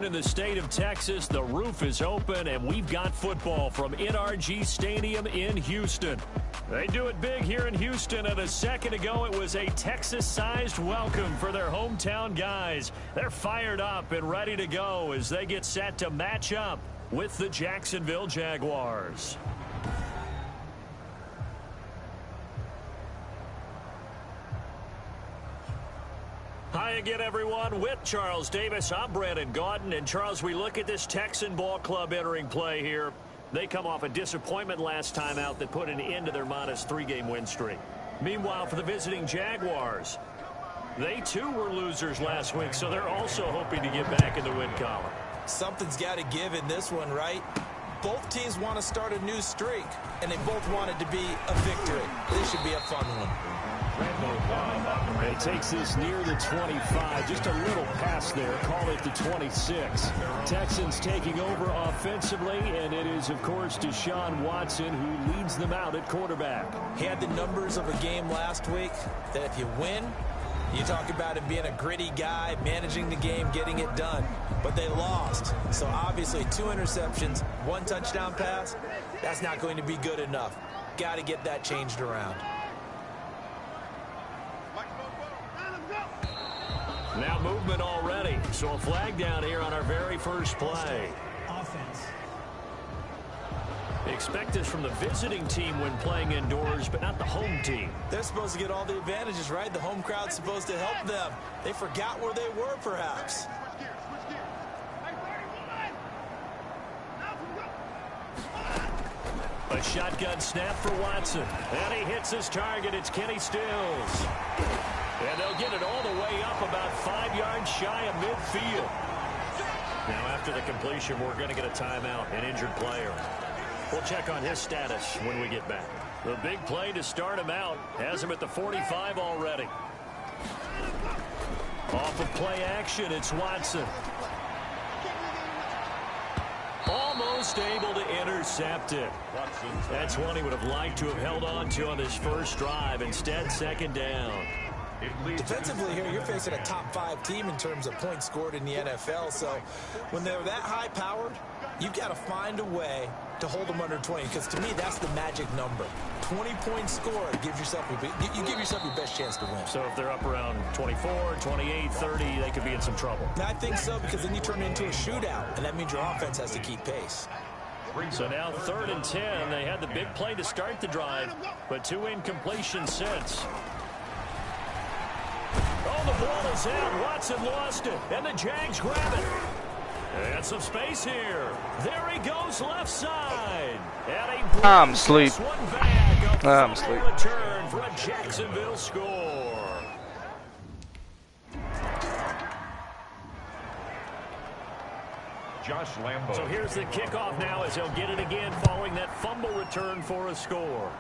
In the state of Texas, the roof is open, and we've got football from NRG Stadium in Houston. They do it big here in Houston, and a second ago it was a Texas-sized welcome for their hometown guys. They're fired up and ready to go as they get set to match up with the Jacksonville Jaguars. Hi again, everyone. With Charles Davis, I'm Brandon Gaudin. And, Charles, we look at this Texan ball club entering play here. They come off a disappointment last time out that put an end to their modest 3-game win streak. Meanwhile, for the visiting Jaguars, they, too, were losers last week, so they're also hoping to get back in the win column. Something's got to give in this one, right? Both teams want to start a new streak, and they both want it to be a victory. This should be a fun one. He takes this near the 25, just a little pass there, call it the 26. Texans taking over offensively, and it is, of course, Deshaun Watson who leads them out at quarterback. He had the numbers of a game last week that if you win, you talk about him being a gritty guy, managing the game, getting it done. But they lost. So obviously 2 interceptions, 1 touchdown pass, that's not going to be good enough. Got to get that changed around. Now movement already. So a flag down here on our very first play. Offense. Expect this from the visiting team when playing indoors, but not the home team. They're supposed to get all the advantages, right? The home crowd's supposed to help them. They forgot where they were, perhaps. A shotgun snap for Watson. And he hits his target. It's Kenny Stills. And they'll get it all the way up about 5 yards shy of midfield. Now after the completion, we're going to get a timeout, an injured player. We'll check on his status when we get back. The big play to start him out has him at the 45 already. Off of play action, it's Watson. Almost able to intercept it. That's one he would have liked to have held on to on this first drive. Instead, second down. Defensively here, you're facing a top 5 team in terms of points scored in the NFL. So when they're that high-powered, you've got to find a way to hold them under 20. Because to me, that's the magic number. 20 points scored gives yourself you give yourself your best chance to win. So if they're up around 24, 28, 30, they could be in some trouble. I think so, because then you turn it into a shootout, and that means your offense has to keep pace. So now 3rd and 10. They had the big play to start the drive, but 2 incompletions since. Oh, the ball is out. Watson lost it, and the Jags grab it. And some space here. There he goes left side. And I'm asleep. I'm asleep. Return for a Jacksonville score. Josh Lambo. So here's the kickoff now as he'll get it again following that fumble return for a score.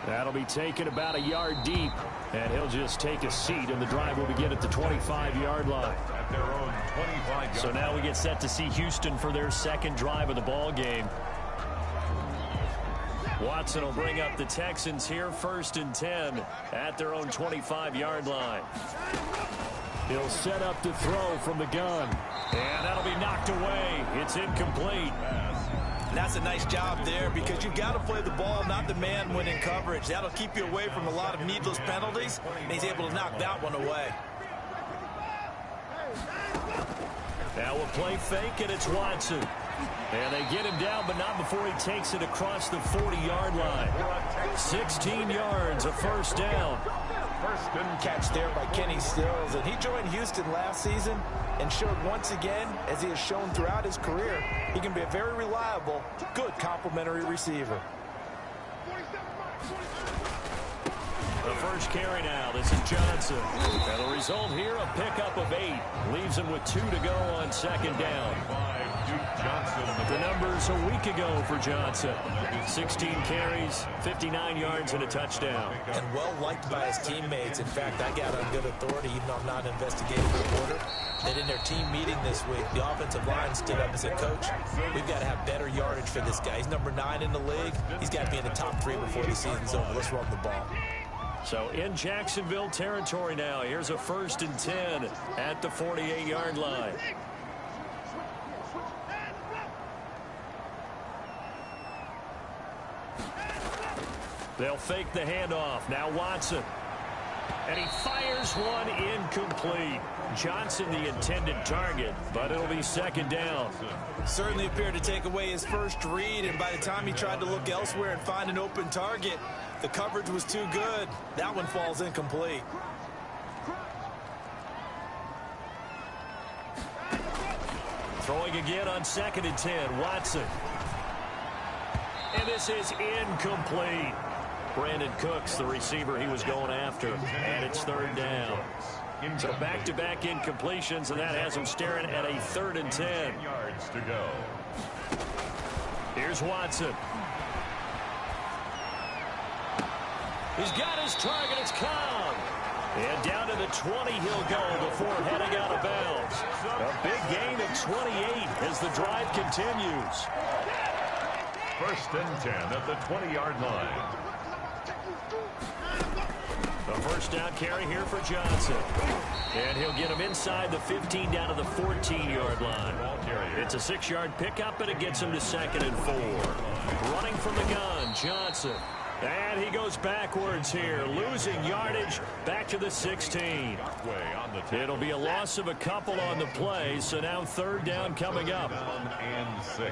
That'll be taken about a yard deep, and he'll just take a seat, and the drive will begin at the 25-yard line. At their own 25-yard. So now we get set to see Houston for their second drive of the ball game. Watson will bring up the Texans here, 1st and 10 at their own 25-yard line. He'll set up to throw from the gun, and that'll be knocked away. It's incomplete. That's a nice job there, because you've got to play the ball, not the man when in coverage. That'll keep you away from a lot of needless penalties, and he's able to knock that one away. Now we'll play fake, and it's Watson. And they get him down, but not before he takes it across the 40-yard line. 16 yards, a first down. First good catch there by Kenny Stills, and he joined Houston last season and showed once again, as he has shown throughout his career, he can be a very reliable, good complementary receiver. The first carry now, this is Johnson. And the result here, a pickup of 8. Leaves him with 2 to go on second down. The numbers a week ago for Johnson. 16 carries, 59 yards, and a touchdown. And well liked by his teammates. In fact, I got on good authority, even though I'm not an investigative reporter, that in their team meeting this week, the offensive line stood up and said, Coach, we've got to have better yardage for this guy. He's number 9 in the league. He's got to be in the top 3 before the season's over. Let's run the ball. So in Jacksonville territory now. Here's a 1st and 10 at the 48-yard line. They'll fake the handoff. Now Watson. And he fires one incomplete. Johnson the intended target, but it'll be 2nd down. Certainly appeared to take away his first read, and by the time he tried to look elsewhere and find an open target, the coverage was too good. That one falls incomplete. Throwing again on 2nd and 10. Watson. And this is incomplete. Brandon Cooks, the receiver he was going after, and it's 3rd down. So back-to-back incompletions, and that has him staring at a 3rd and 10. Yards to go. Here's Watson. He's got his target. It's Cobb. And down to the 20 he'll go before heading out of bounds. A big gain of 28 as the drive continues. 1st and 10 at the 20-yard line. A 1st down carry here for Johnson. And he'll get him inside the 15 down to the 14-yard line. It's a 6-yard pickup, and it gets him to 2nd and 4. Running from the gun, Johnson. And he goes backwards here, losing yardage back to the 16. It'll be a loss of a couple on the play, so now 3rd down coming up. And 6.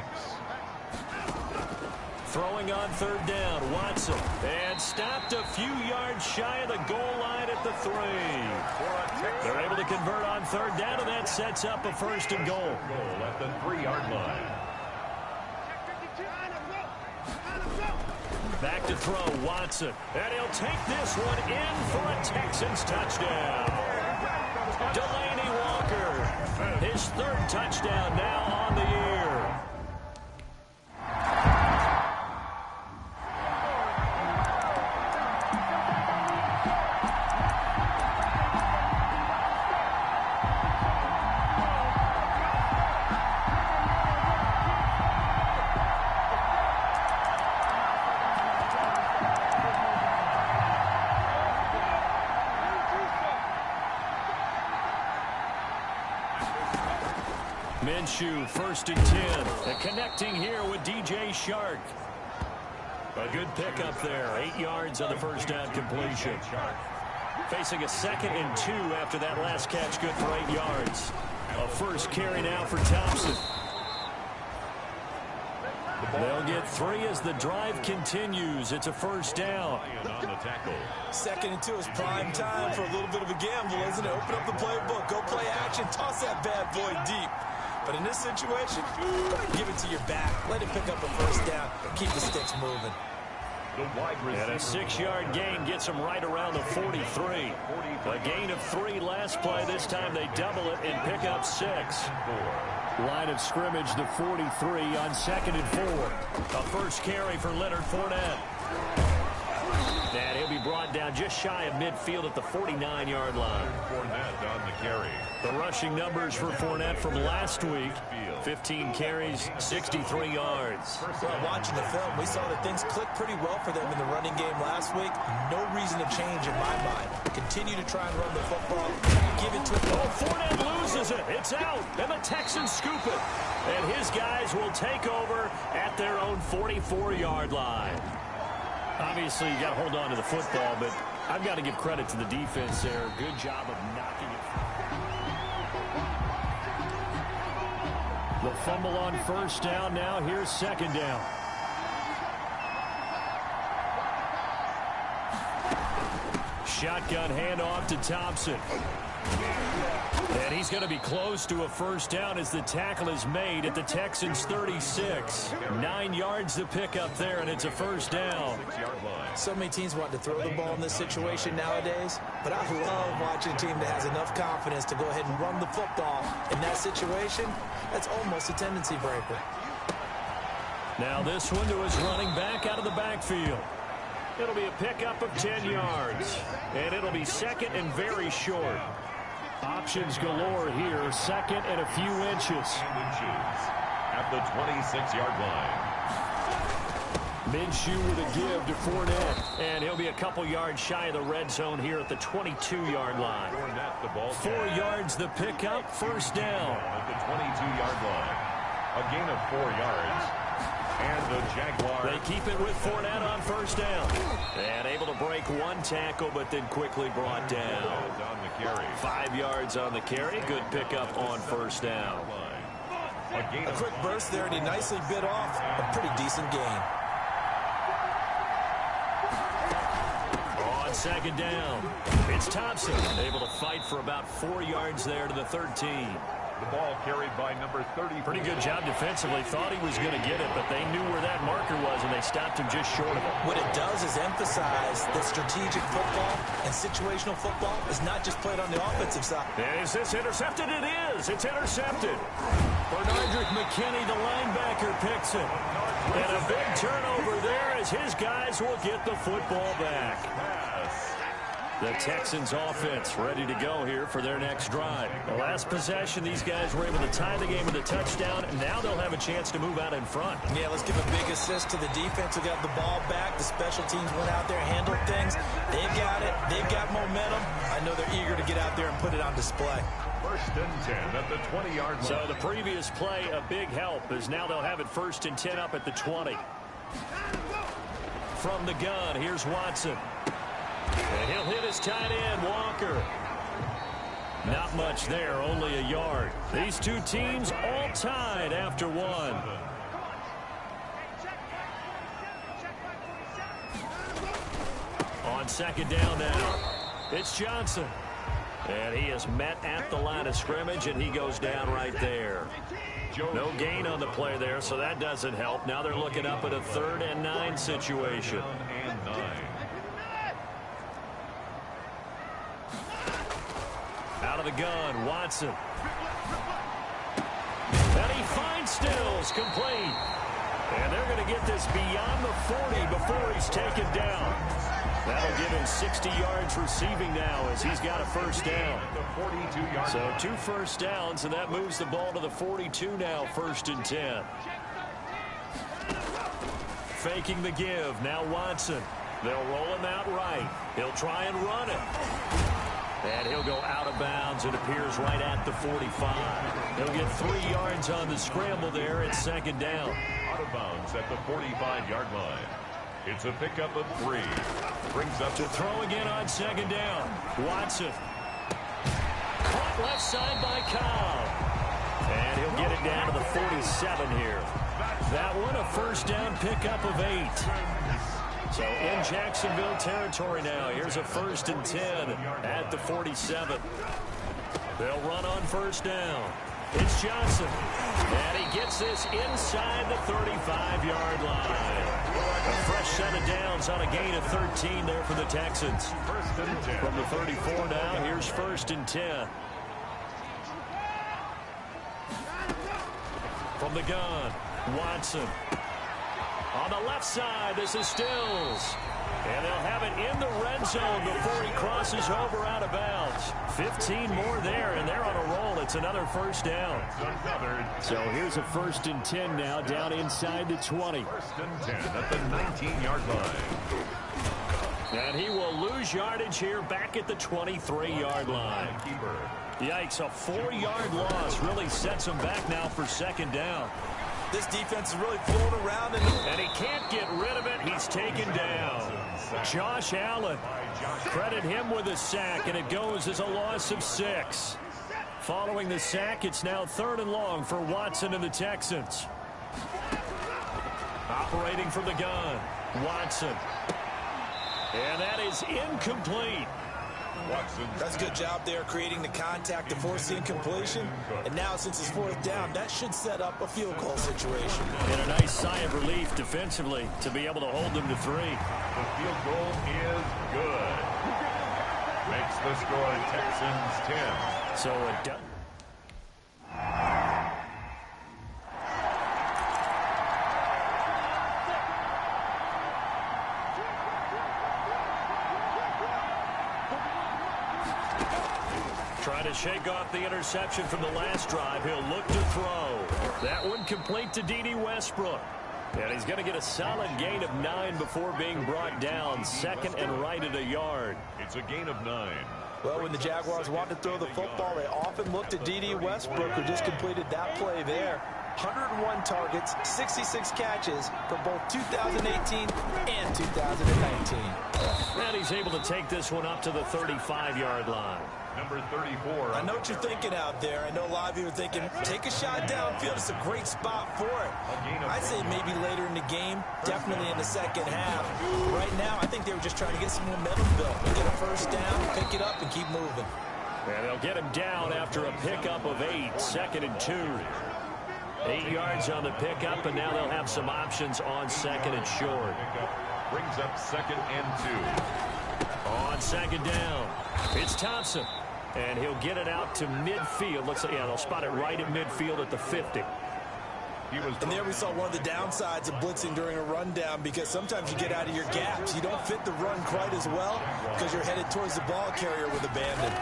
Throwing on 3rd down, Watson. And stopped a few yards shy of the goal line at the 3. They're able to convert on 3rd down, and that sets up a 1st and goal. Goal at the 3-yard line. Back to throw, Watson. And he'll take this one in for a Texans touchdown. Delaney Walker, his 3rd touchdown now on the year. Minshew, 1st and 10. And connecting here with DJ Shark. A good pickup there. 8 yards on the 1st down completion. Facing a 2nd and 2 after that last catch, good for 8 yards. A 1st carry now for Thompson. They'll get 3 as the drive continues. It's a 1st down. 2nd and 2 is prime time for a little bit of a gamble, isn't it? Open up the playbook, go play action, toss that bad boy deep. But in this situation, go ahead and give it to your back. Let it pick up a 1st down. Keep the sticks moving. And a 6-yard gain gets them right around the 43. A gain of 3 last play. This time they double it and pick up 6. Line of scrimmage, the 43 on 2nd and 4. A 1st carry for Leonard Fournette. And he'll be brought down just shy of midfield at the 49-yard line. Fournette on the carry. The rushing numbers for Fournette from last week, 15 carries, 63 yards. Well, watching the film, we saw that things clicked pretty well for them in the running game last week. No reason to change in my mind. Continue to try and run the football. Give it to him. Oh, Fournette loses it. It's out, and the Texans scoop it. And his guys will take over at their own 44-yard line. Obviously, you got to hold on to the football, but I've got to give credit to the defense there. Good job of knocking it. The fumble on 1st down. Now here's 2nd down. Shotgun handoff to Thompson. And he's going to be close to a 1st down as the tackle is made at the Texans' 36. 9 yards to pick up there, and it's a 1st down. So many teams want to throw the ball in this situation nowadays, but I love watching a team that has enough confidence to go ahead and run the football. In that situation, that's almost a tendency breaker. Now this one to his running back out of the backfield. It'll be a pickup of 10 yards, and it'll be 2nd and very short. Options galore here, 2nd and a few inches. At the 26-yard line. Minshew with a give to Fournette. And he'll be a couple yards shy of the red zone here at the 22-yard line. 4 yards the pickup, first down. At the 22-yard line. A gain of 4 yards. And the Jaguars. They keep it with Fournette on first down. And able to break one tackle, but then quickly brought down. On the carry. 5 yards on the carry. Good pickup on first down. A quick burst there, and he nicely bit off a pretty decent gain. On second down, it's Thompson. Able to fight for about 4 yards there to the 13. The ball carried by number 30. Pretty good job defensively. Thought he was going to get it, but they knew where that marker was, and they stopped him just short of it. What it does is emphasize that strategic football and situational football is not just played on the offensive side. And is this intercepted? It is. It's intercepted. Bernardrick McKinney, the linebacker, picks it. And a big turnover there as his guys will get the football back. The Texans offense ready to go here for their next drive. The last possession, these guys were able to tie the game with a touchdown, and now they'll have a chance to move out in front. Yeah, let's give a big assist to the defense who got the ball back. The special teams went out there, handled things. They've got it. They've got momentum. I know they're eager to get out there and put it on display. First and 10 at the 20-yard line. So the previous play, a big help, as now they'll have it first and 10 up at the 20. From the gun, here's Watson. And he'll hit his tight end, Walker. Not much there, only a yard. These two teams all tied after one. On second down now, it's Johnson. And he is met at the line of scrimmage, and he goes down right there. No gain on the play there, so that doesn't help. Now they're looking up at a 3rd and 9 situation. Out of the gun, Watson. And he finds Stills, complete. And they're going to get this beyond the 40 before he's taken down. That'll give him 60 yards receiving now as he's got a first down. So 2 first downs, and that moves the ball to the 42 now, 1st and 10. Faking the give, now Watson. They'll roll him out right. He'll try and run it. And he'll go out of bounds. It appears right at the 45. He'll get 3 yards on the scramble there at second down. Out of bounds at the 45-yard line. It's a pickup of 3. Brings up to throw again on second down. Watson. Caught left side by Cobb. And he'll get it down to the 47 here. That one a first down pickup of 8. So in Jacksonville territory now. Here's a 1st and 10 at the 47. They'll run on first down. It's Johnson. And he gets this inside the 35-yard line. A fresh set of downs on a gain of 13 there for the Texans. From the 34 now, here's 1st and 10. From the gun, Watson. On the left side, this is Stills. And they'll have it in the red zone before he crosses over out of bounds. 15 more there, and they're on a roll. It's another first down. So here's a 1st and 10 now, down inside the 20. 1st and 10 at the 19-yard line. And he will lose yardage here back at the 23-yard line. Yikes, a 4-yard loss really sets him back now for second down. This defense is really floating around. And he can't get rid of it. He's taken down. Josh Allen. Credit him with a sack, and it goes as a loss of 6. Following the sack, it's now 3rd and long for Watson and the Texans. Operating from the gun, Watson. And that is incomplete. Watson. That's a good job there creating the contact to force the incompletion. And now since it's 4th down, that should set up a field goal situation. And a nice sigh of relief defensively to be able to hold them to 3. The field goal is good. Makes the score Texans 10. So it does. Trying to shake off the interception from the last drive. He'll look to throw. That one complete to D.D. Westbrook. And he's going to get a solid gain of 9 before being brought down. Second and right at a yard. It's a gain of 9. Well, when the Jaguars want to throw the football, they often look to D.D. Westbrook, who just completed that play there. 101 targets, 66 catches for both 2018 and 2019. And he's able to take this one up to the 35-yard line. Number 34. I know what you're thinking out there. I know a lot of you are thinking, take a shot downfield. It's a great spot for it. I'd say maybe later in the game, definitely in the second half. Right now, I think they were just trying to get some momentum built. Get a first down, pick it up, and keep moving. And they'll get him down after a pickup of 8, second and 2. 8 yards on the pickup, and now they'll have some options on second and short. Brings up second and 2. On second down, it's Thompson. And he'll get it out to midfield. Looks like, yeah, they'll spot it right at midfield at the 50. And there we saw one of the downsides of blitzing during a rundown, because sometimes you get out of your gaps. You don't fit the run quite as well because you're headed towards the ball carrier with abandon.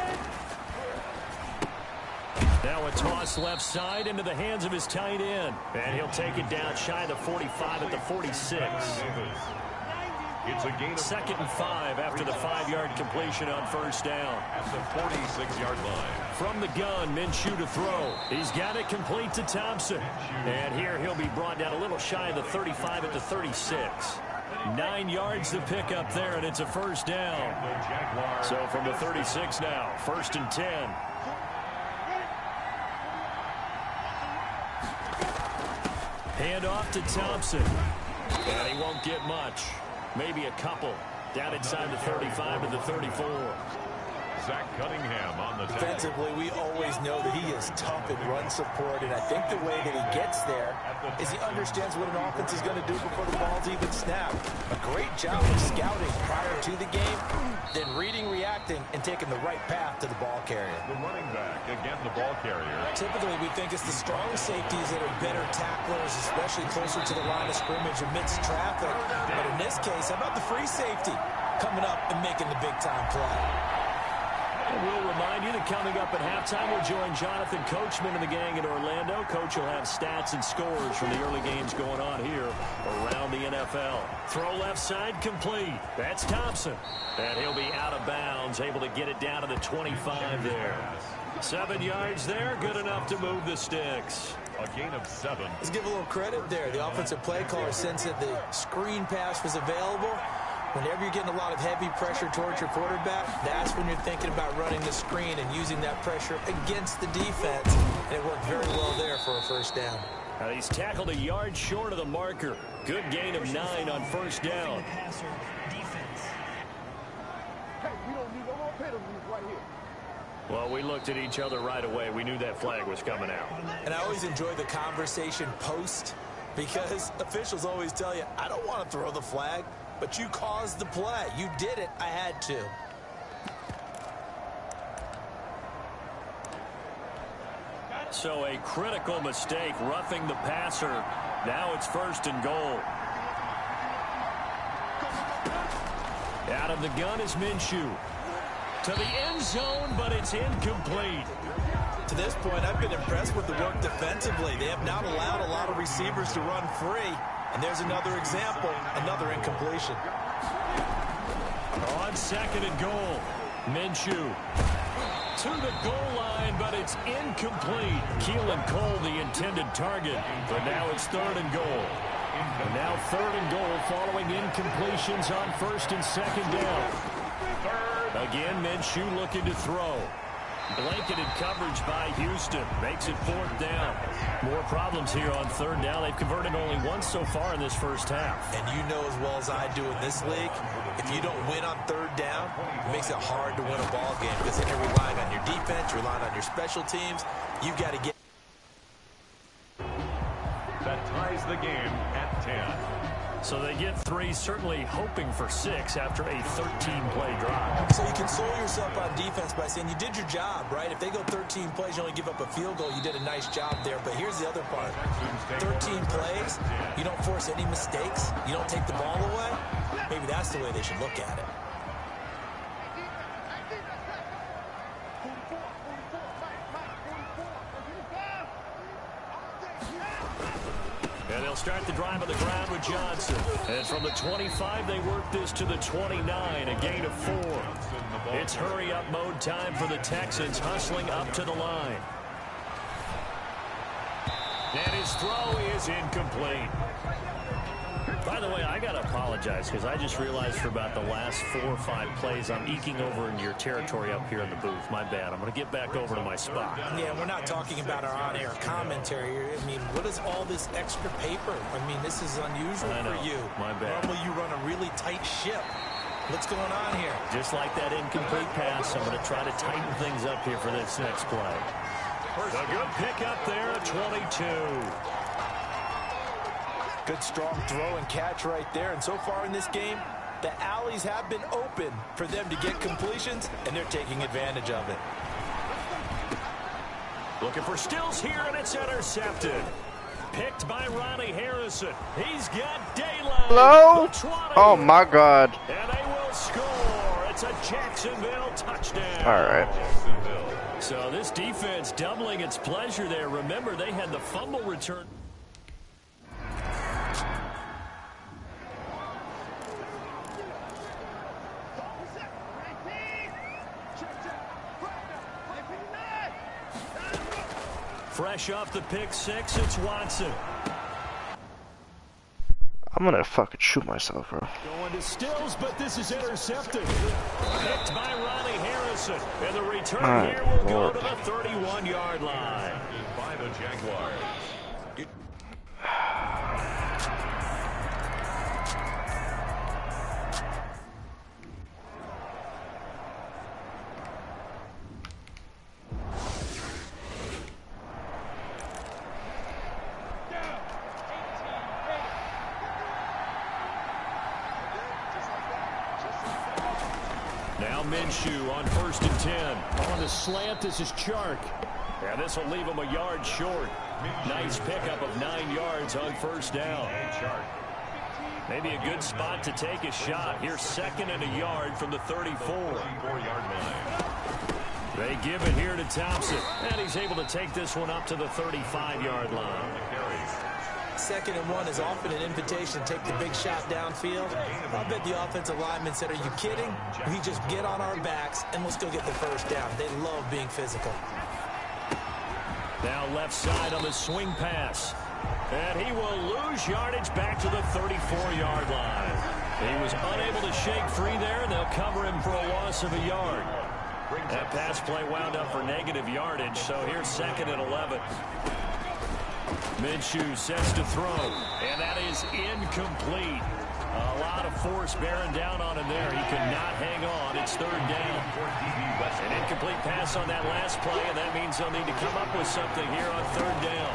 Now a toss left side into the hands of his tight end. And he'll take it down shy of the 45 at the 46. It's a gain of second and 5 after the 5-yard completion on first down. At the 46-yard line. From the gun, Minshew to throw. He's got it complete to Thompson. And here he'll be brought down a little shy of the 35 at the 36. 9 yards to pick up there, and it's a first down. So from the 36 now, first and 10. Hand off to Thompson. And he won't get much. Maybe a couple. Down inside the 35 to the 34. Zach Cunningham on the defensively, we always know that he is tough in run support, and I think the way that he gets there is he understands what an offense is going to do before the ball's even snapped. A great job of scouting prior to the game, then reading, reacting, and taking the right path to the ball carrier. The running back, again the ball carrier. Typically, we think it's the strong safeties that are better tacklers, especially closer to the line of scrimmage amidst traffic. But in this case, how about the free safety coming up and making the big-time play? We'll remind you that coming up at halftime, we'll join Jonathan Coachman and the gang in Orlando. Coach will have stats and scores from the early games going on here around the NFL. Throw left side complete. That's Thompson. And he'll be out of bounds, able to get it down to the 25 there. 7 yards there, good enough to move the sticks. A gain of 7. Let's give a little credit there. The offensive play caller sensed that the screen pass was available. Whenever you're getting a lot of heavy pressure towards your quarterback, that's when you're thinking about running the screen and using that pressure against the defense. And it worked very well there for a first down. He's tackled a yard short of the marker. Good gain of 9 on first down. Well, we looked at each other right away. We knew that flag was coming out. And I always enjoy the conversation post, because officials always tell you, I don't want to throw the flag. But you caused the play. You did it. I had to. So a critical mistake, roughing the passer. Now it's first and goal. Out of the gun is Minshew. To the end zone, but it's incomplete. To this point, I've been impressed with the work defensively. They have not allowed a lot of receivers to run free. And there's another example, another incompletion. On second and goal, Minshew to the goal line, but it's incomplete. Keelan Cole, the intended target, but now it's third and goal. And now third and goal following incompletions on first and second down. Again, Minshew looking to throw. Blanketed coverage by Houston. Makes it fourth down. More problems here on third down. They've converted only once so far in this first half. And you know as well as I do in this league, if you don't win on third down, it makes it hard to win a ball game, because then you're relying on your defense, you're relying on your special teams. You've got to get. That ties the game at 10. So they get 3, certainly hoping for 6 after a 13-play drive. So you console yourself on defense by saying you did your job, right? If they go 13 plays, you only give up a field goal, you did a nice job there. But here's the other part. 13 plays, you don't force any mistakes, you don't take the ball away. Maybe that's the way they should look at it. And they'll start the drive on the ground with Johnson. And from the 25, they work this to the 29, a gain of 4. It's hurry-up mode time for the Texans, hustling up to the line. And his throw is incomplete. By the way, I got to apologize because I just realized for about the last 4 or 5 plays, I'm eking over into your territory up here in the booth. My bad. I'm going to get back over to my spot. Yeah, we're not talking about our on-air commentary. I mean, what is all this extra paper? I mean, this is unusual for you. My bad. Normally you run a really tight ship. What's going on here? Just like that incomplete pass, I'm going to try to tighten things up here for this next play. A good pickup there at 22. Good strong throw and catch right there. And so far in this game, the alleys have been open for them to get completions, and they're taking advantage of it. Looking for Stills here, and it's intercepted. Picked by Ronnie Harrison. He's got daylight. Hello? Oh my God. And they will score. It's a Jacksonville touchdown. All right. So this defense doubling its pleasure there. Remember, they had the fumble return. Fresh off the pick 6, it's Watson. I'm gonna fucking shoot myself, bro. Going to Stills, but this is intercepted. Picked by Ronnie Harrison. And the return here will go to the 31-yard line. By the Jaguars. Now Minshew on 1st and 10. On the slant, this is Chark. And this will leave him a yard short. Nice pickup of 9 yards on 1st down. Maybe a good spot to take a shot. Here's 2nd and a yard from the 34-yard line. They give it here to Thompson. And he's able to take this one up to the 35-yard line. 2nd and 1 is often an invitation to take the big shot downfield. I bet the offensive linemen said, are you kidding? We just get on our backs and let's go get the 1st down. They love being physical. Now left side on the swing pass. And he will lose yardage back to the 34-yard line. He was unable to shake free there. They'll cover him for a loss of a yard. That pass play wound up for negative yardage. So here's 2nd and 11. Minshew sets to throw, and that is incomplete. A lot of force bearing down on him there. He could not hang on. It's 3rd down. An incomplete pass on that last play, and that means they'll need to come up with something here on 3rd down.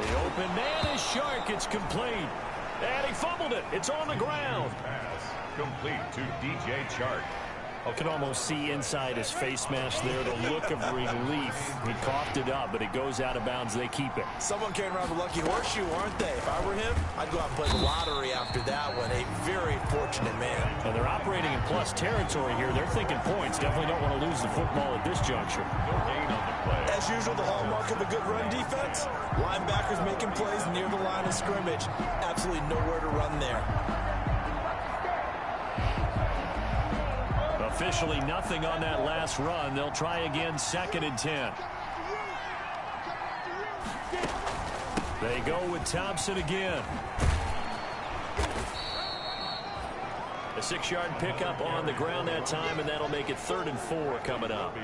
The open man is Shark. It's complete. And he fumbled it. It's on the ground. Pass complete to DJ Chark. I can almost see inside his face mask there the look of relief. He coughed it up, but it goes out of bounds. They keep it. Someone carrying around the lucky horseshoe, aren't they? If I were him, I'd go out and play the lottery after that one. A very fortunate man. And they're operating in plus territory here. They're thinking points. Definitely don't want to lose the football at this juncture. No gain on the play. As usual, the hallmark of a good run defense. Linebackers making plays near the line of scrimmage. Absolutely nowhere to run there. Officially nothing on that last run. They'll try again, 2nd and 10. They go with Thompson again. A 6-yard pickup on the ground that time, and that'll make it 3rd and 4 coming up.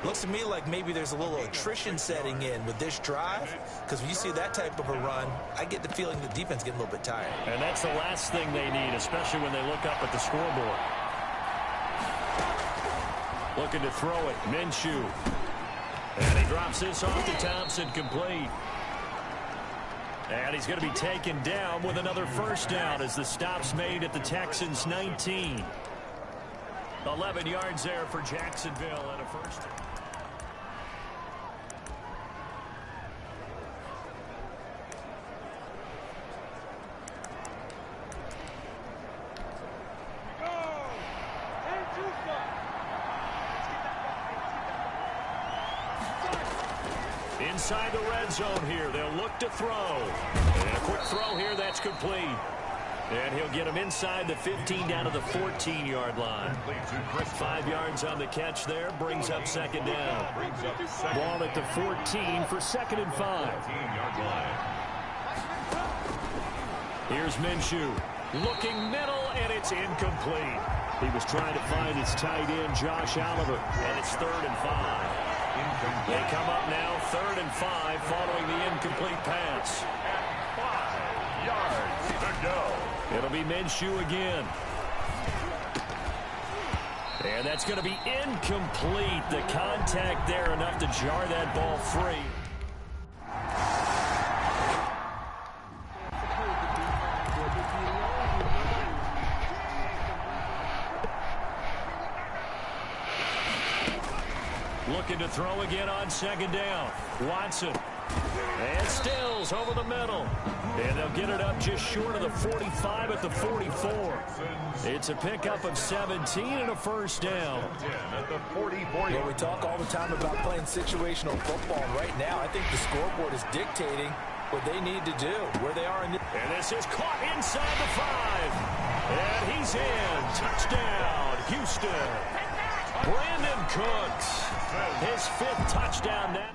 Looks to me like maybe there's a little attrition setting in with this drive, because when you see that type of a run, I get the feeling the defense getting a little bit tired. And that's the last thing they need, especially when they look up at the scoreboard. Looking to throw it, Minshew. And he drops this off to Thompson, complete. And he's going to be taken down with another 1st down as the stop's made at the Texans' 19. 11 yards there for Jacksonville and a 1st down. Inside the red zone here. They'll look to throw. And a quick throw here. That's complete. And he'll get him inside the 15 down to the 14-yard line. 5 yards on the catch there. Brings up second down. Ball at the 14 for 2nd and 5. Here's Minshew. Looking middle, and it's incomplete. He was trying to find his tight end, Josh Oliver, and it's 3rd and 5. They come up now, 3rd and 5, following the incomplete pass. 5 yards to go. It'll be Minshew again. And that's going to be incomplete. The contact there enough to jar that ball free. Looking to throw again on 2nd down. Watson. And Stills over the middle. And they'll get it up just short of the 45 at the 44. It's a pickup of 17 and a 1st down. At the 44. Well, we talk all the time about playing situational football. Right now, I think the scoreboard is dictating what they need to do, where they are in the... And this is caught inside the 5. And he's in. Touchdown, Houston. Brandon Cooks. His 5th touchdown now.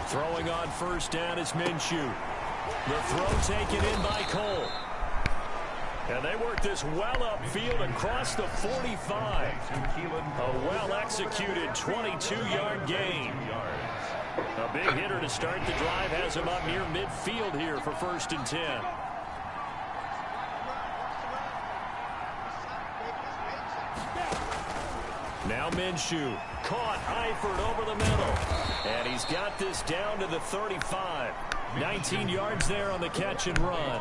Throwing on 1st down is Minshew. The throw taken in by Cole. And they work this well upfield across the 45. A well-executed 22-yard gain. A big hitter to start the drive has him up near midfield here for 1st and 10. Now Minshew. Caught Eifert over the middle. And he's got this down to the 35. 19 yards there on the catch and run.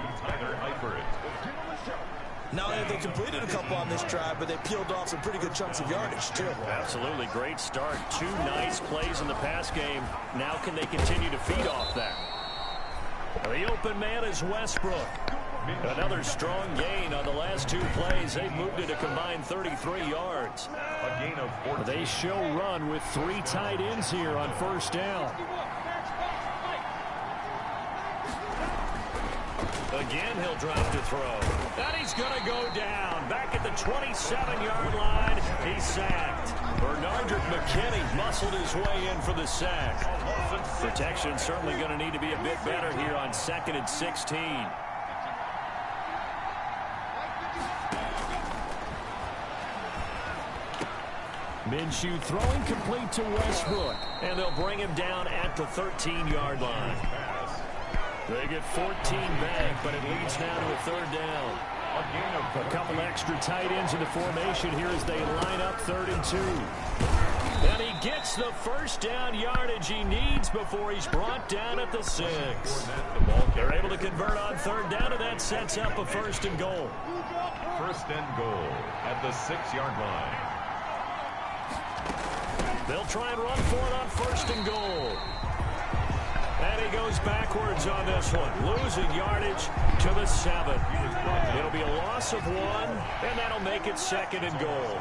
Not only have they completed a couple on this drive, but they peeled off some pretty good chunks of yardage, too. Absolutely. Great start. 2 nice plays in the pass game. Now can they continue to feed off that? The open man is Westbrook. Another strong gain on the last 2 plays. They've moved it a combined 33 yards. A gain of 14. They show run with 3 tight ends here on 1st down. Again, he'll drop to throw. And he's going to go down. Back at the 27-yard line, he's sacked. Bernardrick McKinney muscled his way in for the sack. Protection certainly going to need to be a bit better here on 2nd and 16. Minshew throwing complete to Westbrook. And they'll bring him down at the 13-yard line. They get 14 back, but it leads now to a 3rd down. A couple extra tight ends in the formation here as they line up 3rd and 2. And he gets the 1st down yardage he needs before he's brought down at the 6. They're able to convert on 3rd down, and that sets up a 1st and goal. 1st and goal at the 6-yard line. They'll try and run for it on 1st and goal. And he goes backwards on this one, losing yardage to the 7. It'll be a loss of 1, and that'll make it 2nd and goal.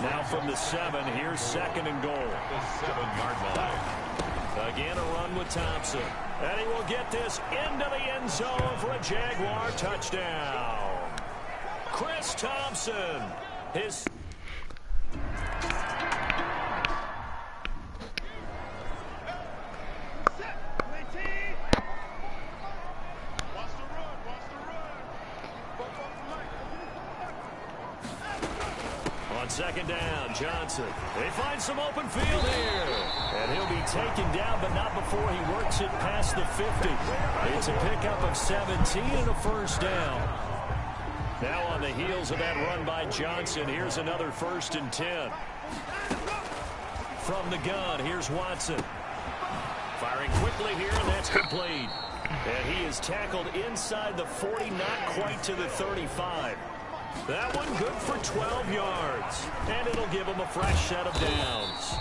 Now from the 7, here's 2nd and goal. The 7-yard line. Again, a run with Thompson. And he will get this into the end zone for a Jaguar touchdown. Chris Thompson. His... On 2nd down, Johnson. They find some open field here. And he'll be taken down, but not before he works it past the 50. It's a pickup of 17 and a 1st down. Now on the heels of that run by Johnson, here's another 1st and 10. From the gun, here's Watson. Firing quickly here, and that's complete. And he is tackled inside the 40, not quite to the 35. That one good for 12 yards. And it'll give him a fresh set of downs.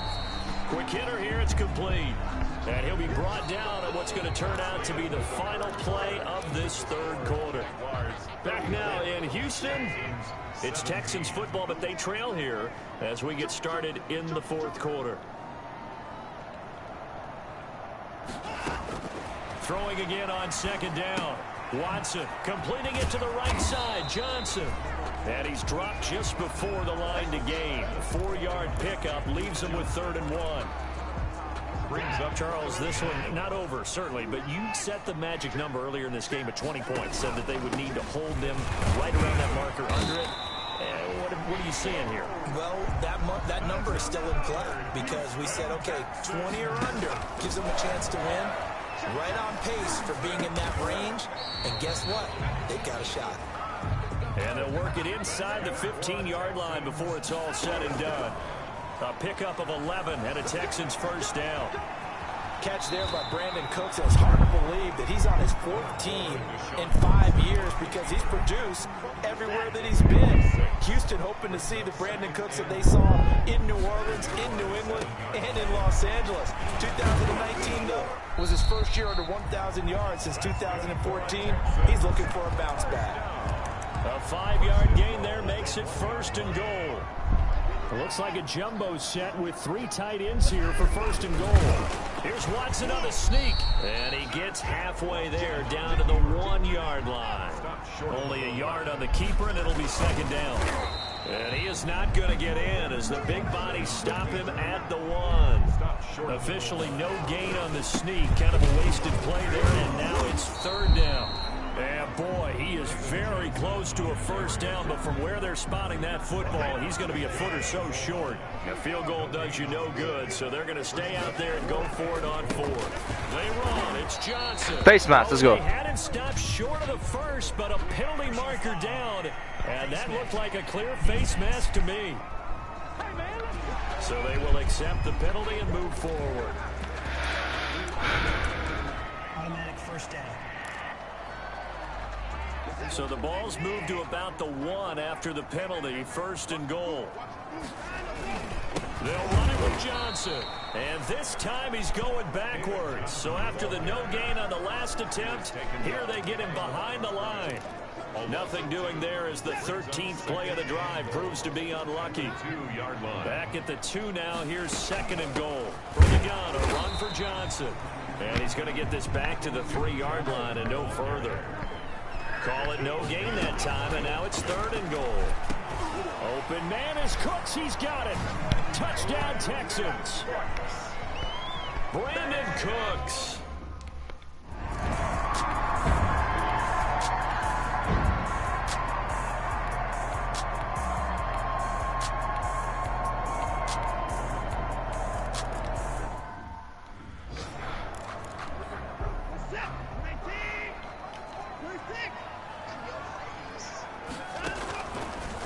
Quick hitter here, it's complete. And he'll be brought down on what's going to turn out to be the final play of this third quarter. Back now in Houston, it's Texans football, but they trail here as we get started in the fourth quarter. Throwing again on second down. Watson completing it to the right side. Johnson. And he's dropped just before the line to gain. A 4-yard pickup leaves him with 3rd and 1. Brings up Charles, this one not over, certainly, but you set the magic number earlier in this game at 20 points, said that they would need to hold them right around that marker under it. What are you seeing here? Well, that number is still in play because we said, okay, 20 or under gives them a chance to win. Right on pace for being in that range, and guess what? They've got a shot. And they'll work it inside the 15-yard line before it's all said and done. A pickup of 11 and a Texans first down. Catch there by Brandon Cooks. It's hard to believe that he's on his 4th team in 5 years because he's produced everywhere that he's been. Houston hoping to see the Brandon Cooks that they saw in New Orleans, in New England, and in Los Angeles. 2019, though, was his first year under 1,000 yards since 2014. He's looking for a bounce back. A 5-yard gain there makes it 1st and goal. It looks like a jumbo set with 3 tight ends here for 1st and goal. Here's Watson on the sneak. And he gets halfway there down to the 1-yard line. Only a yard on the keeper, and it'll be 2nd down. And he is not going to get in as the big bodies stop him at the 1. Officially no gain on the sneak. Kind of a wasted play there, and now it's 3rd down. And boy, he is very close to a 1st down, but from where they're spotting that football, he's going to be a foot or so short. A field goal does you no good, so they're going to stay out there and go for it on 4th. They run. It's Johnson. Face mask, let's go. They had it stopped short of the 1st, but a penalty marker down, and that looked like a clear face mask to me. So they will accept the penalty and move forward. Automatic 1st down. So the ball's moved to about the 1 after the penalty. 1st and goal. They'll run it with Johnson. And this time he's going backwards. So after the no gain on the last attempt, here they get him behind the line. Nothing doing there as the 13th play of the drive proves to be unlucky. 2-yard line. Back at the 2 now. Here's 2nd and goal. From the gun, a run for Johnson. And he's going to get this back to the 3-yard line and no further. Call it no gain that time, and now it's 3rd and goal. Open man is Cooks. He's got it. Touchdown, Texans. Brandon Cooks.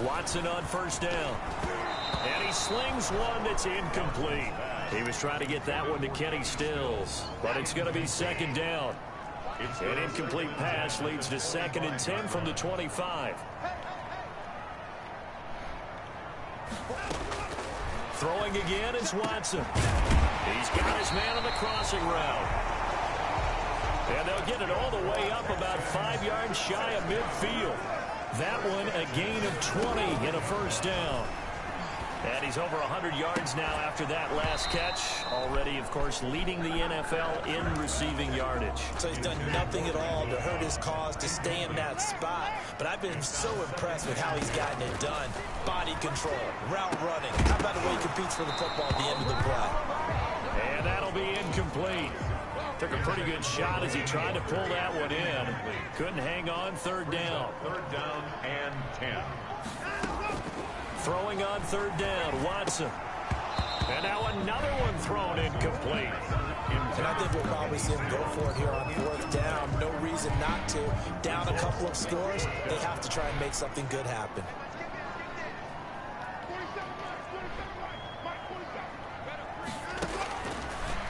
Watson on 1st down. And he slings one that's incomplete. He was trying to get that one to Kenny Stills, but it's going to be 2nd down. An incomplete pass leads to 2nd and 10 from the 25. Throwing again is Watson. He's got his man on the crossing route. And they'll get it all the way up about 5 yards shy of midfield. That one a gain of 20 and a 1st down. And he's over 100 yards now after that last catch. Already, of course, leading the NFL in receiving yardage. So he's done nothing at all to hurt his cause, to stay in that spot. But I've been so impressed with how he's gotten it done. Body control, route running. How about the way he competes for the football at the end of the play? And that'll be incomplete. Took a pretty good shot as he tried to pull that one in. Couldn't hang on. 3rd down. 3rd down and 10. Throwing on 3rd down, Watson. And now another one thrown incomplete. And I think we'll probably see him go for it here on 4th down. No reason not to. Down a couple of scores, they have to try and make something good happen.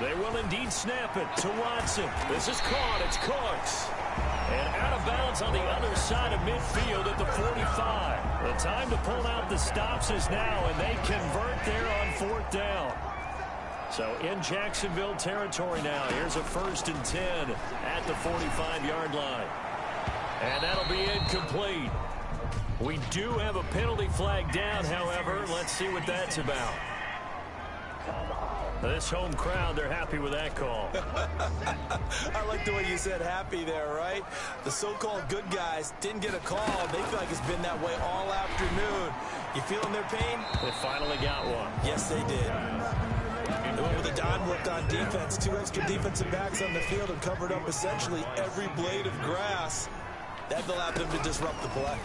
They will indeed snap it to Watson. This is caught. It's Cooks. And out of bounds on the other side of midfield at the 45. The time to pull out the stops is now, and they convert there on 4th down. So in Jacksonville territory now. Here's a 1st and 10 at the 45-yard line. And that'll be incomplete. We do have a penalty flag down, however. Let's see what that's about. This home crowd, they're happy with that call. I like the way you said happy there, right? The so-called good guys didn't get a call. They feel like it's been that way all afternoon. You feeling their pain? They finally got one. Yes, they did. They went with a dime look on defense. 2 extra defensive backs on the field and covered up essentially every blade of grass. That allowed them to disrupt the play.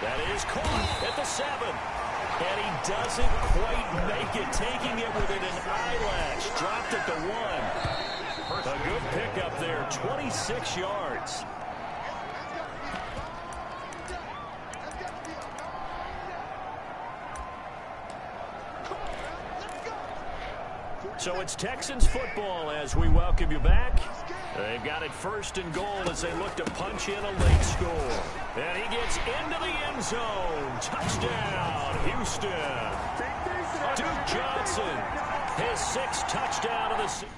That is caught at the 7. And he doesn't quite make it, taking it within an eyelash. Dropped at the 1. A good pickup there, 26 yards. So it's Texans football as we welcome you back. They've got it 1st and goal as they look to punch in a late score. And he gets into the end zone. Touchdown, Houston. Duke Johnson, his 6th touchdown of the season.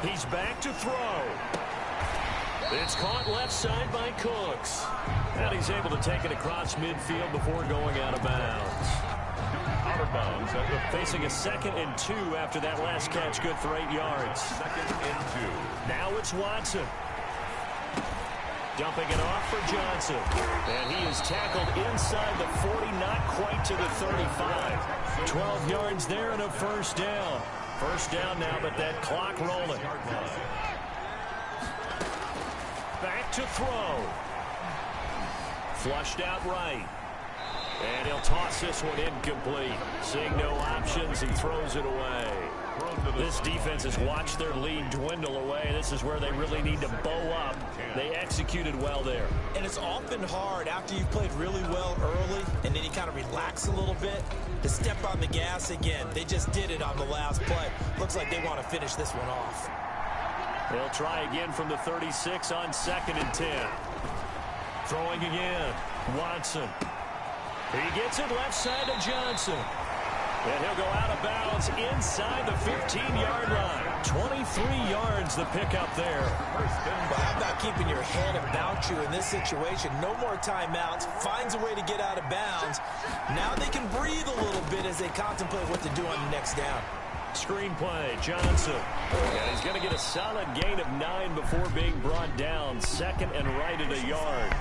He's back to throw. It's caught left side by Cooks. And he's able to take it across midfield before going out of bounds. Out of bounds at the facing a 2nd and 2 after that last catch, good for 8 yards. 2nd and 2. Now it's Watson. Dumping it off for Johnson. And he is tackled inside the 40, not quite to the 35. 12 yards there and a 1st down. 1st down now, but that clock rolling. Back to throw. Flushed out right. And he'll toss this one incomplete. Seeing no options, he throws it away. This defense has watched their lead dwindle away. This is where they really need to bow up. They executed well there. And it's often hard after you've played really well early and then you kind of relax a little bit to step on the gas again. They just did it on the last play. Looks like they want to finish this one off. They'll try again from the 36 on 2nd and 10. Throwing again. Watson. He gets it left side to Johnson. And he'll go out of bounds inside the 15-yard line. 23 yards the pickup there. Well, how about keeping your head about you in this situation? No more timeouts. Finds a way to get out of bounds. Now they can breathe a little bit as they contemplate what to do on the next down. Screen play, Johnson. And he's going to get a solid gain of 9 before being brought down. 2nd and right at a yard.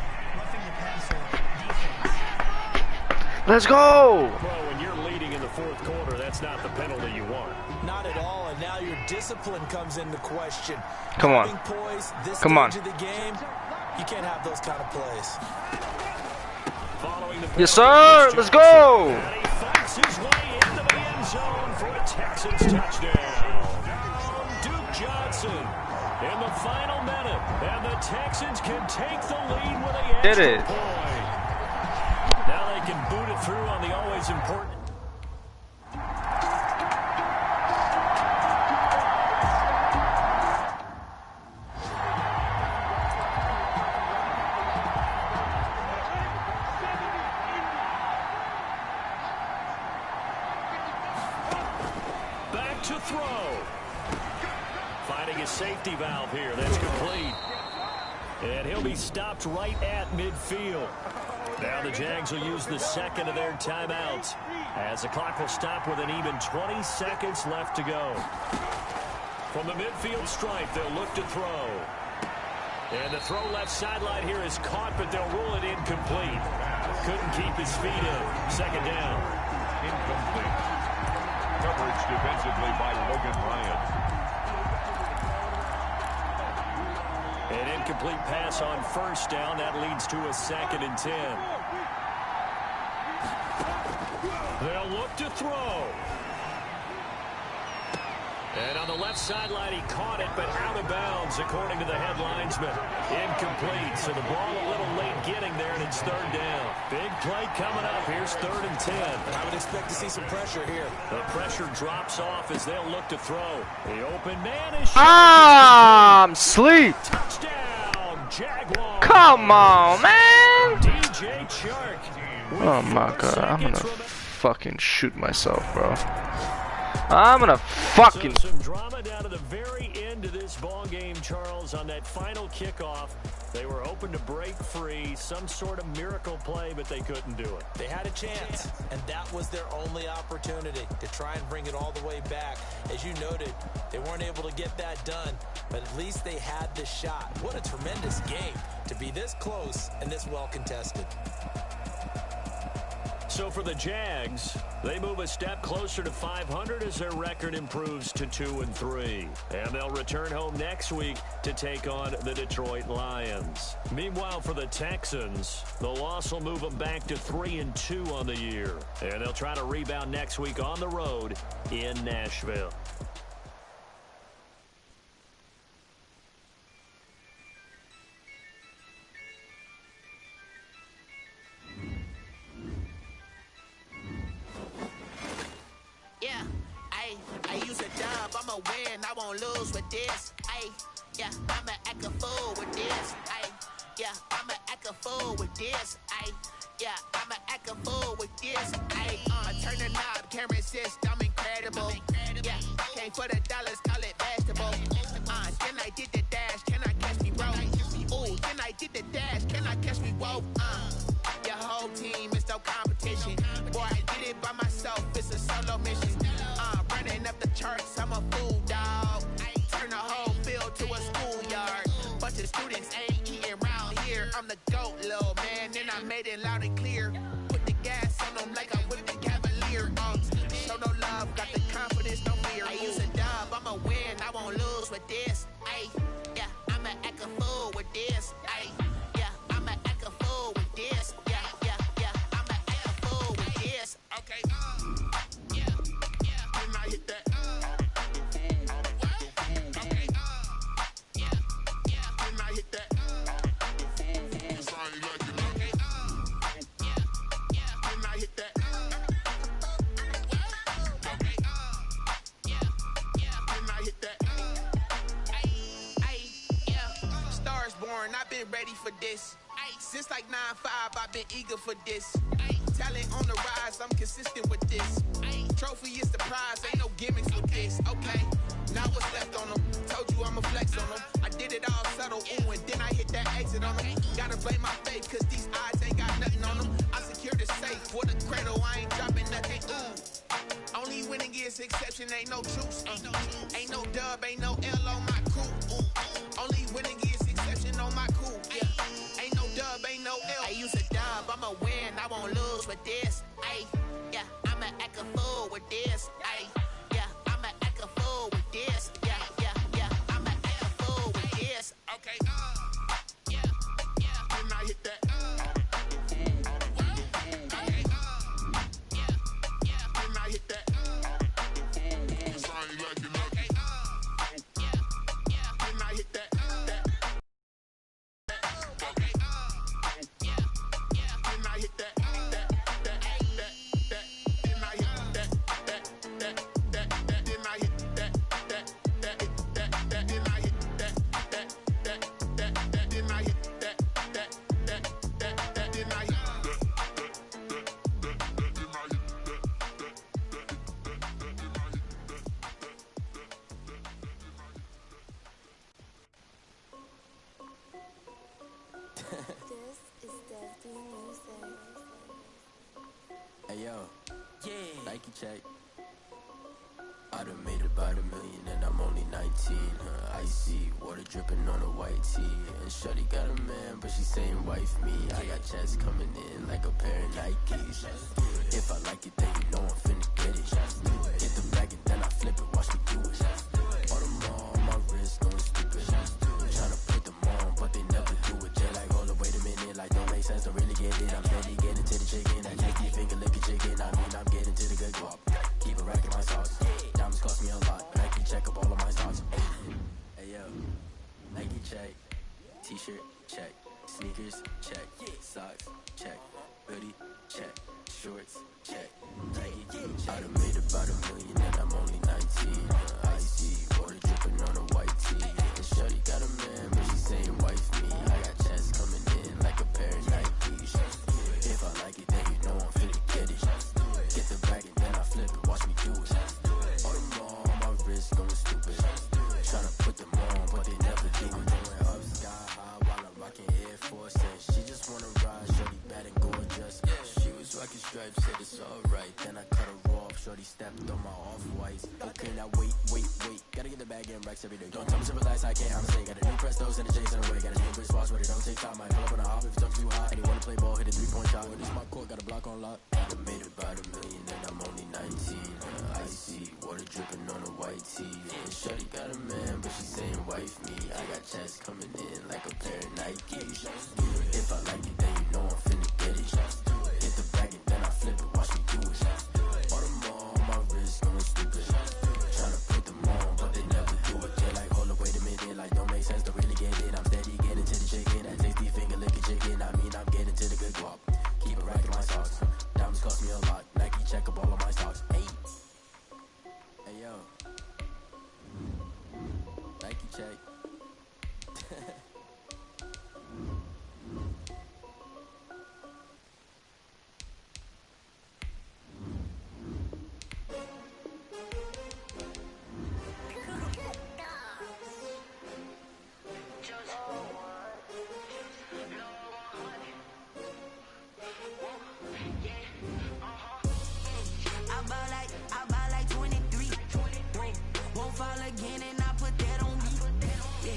Let's go! Well, when you're leading in the 4th quarter, that's not the penalty you want. Not at all, and now your discipline comes into question. Come on. Having poise, this Come on. stage of the game, you can't have those kind of plays. Following the Yes, sir! Let's go! And he fights his way into the end zone for a Texans touchdown. Duke Johnson in the final minute, and the Texans can take the lead with a extra point. Now they can boot it through on the always important. Back to throw. Finding a safety valve here. That's complete. And he'll be stopped right at midfield. Now the Jags will use the 2nd of their timeouts as the clock will stop with an even 20 seconds left to go. From the midfield stripe, they'll look to throw. And the throw left sideline here is caught, but they'll rule it incomplete. Couldn't keep his feet in. 2nd down. Incomplete. Coverage defensively by Logan Ryan. An incomplete pass on 1st down. That leads to a 2nd and 10. They'll look to throw. And on the left sideline, he caught it, but out of bounds, according to the headlinesman. Incomplete, so the ball a little late getting there, and it's third down. Big play coming up. Here's 3rd and 10. I would expect to see some pressure here. The pressure drops off as they'll look to throw. The open man is I'm sleep. touchdown, Jaguars. Come on, man. DJ Chark. Oh my god, I'm gonna fucking shoot myself, bro. I'm gonna fucking... Some drama down to the very end of this ball game, Charles, on that final kickoff. They were hoping to break free, some sort of miracle play, but they couldn't do it. They had a chance, and that was their only opportunity to try and bring it all the way back. As you noted, they weren't able to get that done, but at least they had the shot. What a tremendous game to be this close and this well contested. So for the Jags, they move a step closer to 500 as their record improves to 2-3. And they'll return home next week to take on the Detroit Lions. Meanwhile, for the Texans, the loss will move them back to 3-2 on the year. And they'll try to rebound next week on the road in Nashville. Lose with this, ayy, yeah, I'ma act a fool with this, ayy, yeah, I'ma act a fool with this, ayy, yeah, I'ma act a fool with this, ayy, turn the knob, can't resist, I'm incredible, yeah, came for the dollars, call it basketball, then I did the dash, can I catch me, bro, ooh, then I did the dash, can I catch me, whoa, your whole team is no competition, boy, I did it by myself, it's a solo mission, running up the charts, I'm a fool, dog. Turn the whole field to a schoolyard. Bunch of students ain't eating round here. I'm the GOAT, little man, and I made it loud and clear. Put the gas on them like I whipped the Cavalier. Show no love, got the confidence, no fear. I use a dub, I'ma win, I won't lose with this. Ay, yeah, I'ma act a fool with this. Ay, yeah, I'ma act a fool with this. Yeah, yeah, yeah, I'ma act a fool with this. Okay, yeah, yeah, and I hit that. I've been ready for this. Since like 9-5, I've been eager for this. Talent on the rise, I'm consistent with this. Trophy is the prize, ain't no gimmicks with this. Okay, now what's left on them? Told you I'ma flex on them. I did it all subtle, ooh, and then I hit that exit on them. Gotta blame my faith, cause these odds ain't got nothing on them. I secured the safe for the cradle, I ain't dropping nothing, ooh. Only winning is exception, ain't no truce. Ain't no dub, ain't no L on my crew. Ooh. Only winning is exception on my cool. Yeah. Ain't no dub, ain't no L. I use a dub, I'ma win, I won't lose with this. Ay, yeah, I'ma act a fool with this. Ay, yeah, I'ma act a fool with this. Yeah, yeah, yeah, I'ma act a fool with this. Okay, yeah, yeah, and I hit that. Hey yo, yeah, Nike check. I done made about $1 million and I'm only 19. Icy water dripping on a white tee. And shorty got a man, but she saying wife me. I got checks coming in like a pair of Nikes. If I like it, then you know I'm finna get it. Get the bag and then I flip it, watch me do it. All them on my wrist, going stupid. Tryna put them on, but they never do it. They like, hold up, wait a minute, like don't make sense, don't really get it. I'm steady getting to the chicken. I lick your finger, lick your chicken. I mean, I'm getting to the good guap. Keep a rack in my sauce. Diamonds cost me a lot. Nike check right. Then I cut her off, shorty stepped on my off-whites. Okay, now wait. Gotta get the bag in racks every day. Don't tell me to relax, I can't, I'm saying. Got a new Prestos and a Jason away. Got a new bitch spots where they don't take time. Might pull up on a hop if it's up too high. And he wanna play ball, hit a 3-point shot. When it's my court, got a block on lock. I done made about $1 million and I'm only 19. Icy, water dripping on a white tee. And shorty got a man, but she saying wife me. I got checks coming in like a pair of Nikes. If I like it, then you know I'm finna get it. Hit the bag and then I flip it, watch me do it. All them on my wrist, going stupid. Tryna put them on, but they never do it. They're like, hold up, wait a minute, like don't make sense to really get it. I'm steady getting to the chicken, that tasty finger licking chicken. I mean, I'm getting to the good guap. Keep it racking my socks. Diamonds cost me a lot. Nike check up all of my stocks. Hey yo, Nike check. I buy like 23. Won't fall again and I put that on me. Yeah,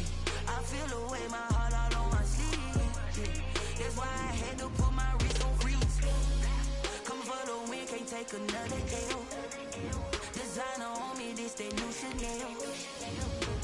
I feel away my heart all on my sleeve. Yeah, that's why I had to put my wrist on freeze. Coming for the win, can't take another L. Designer on me, this that new Chanel.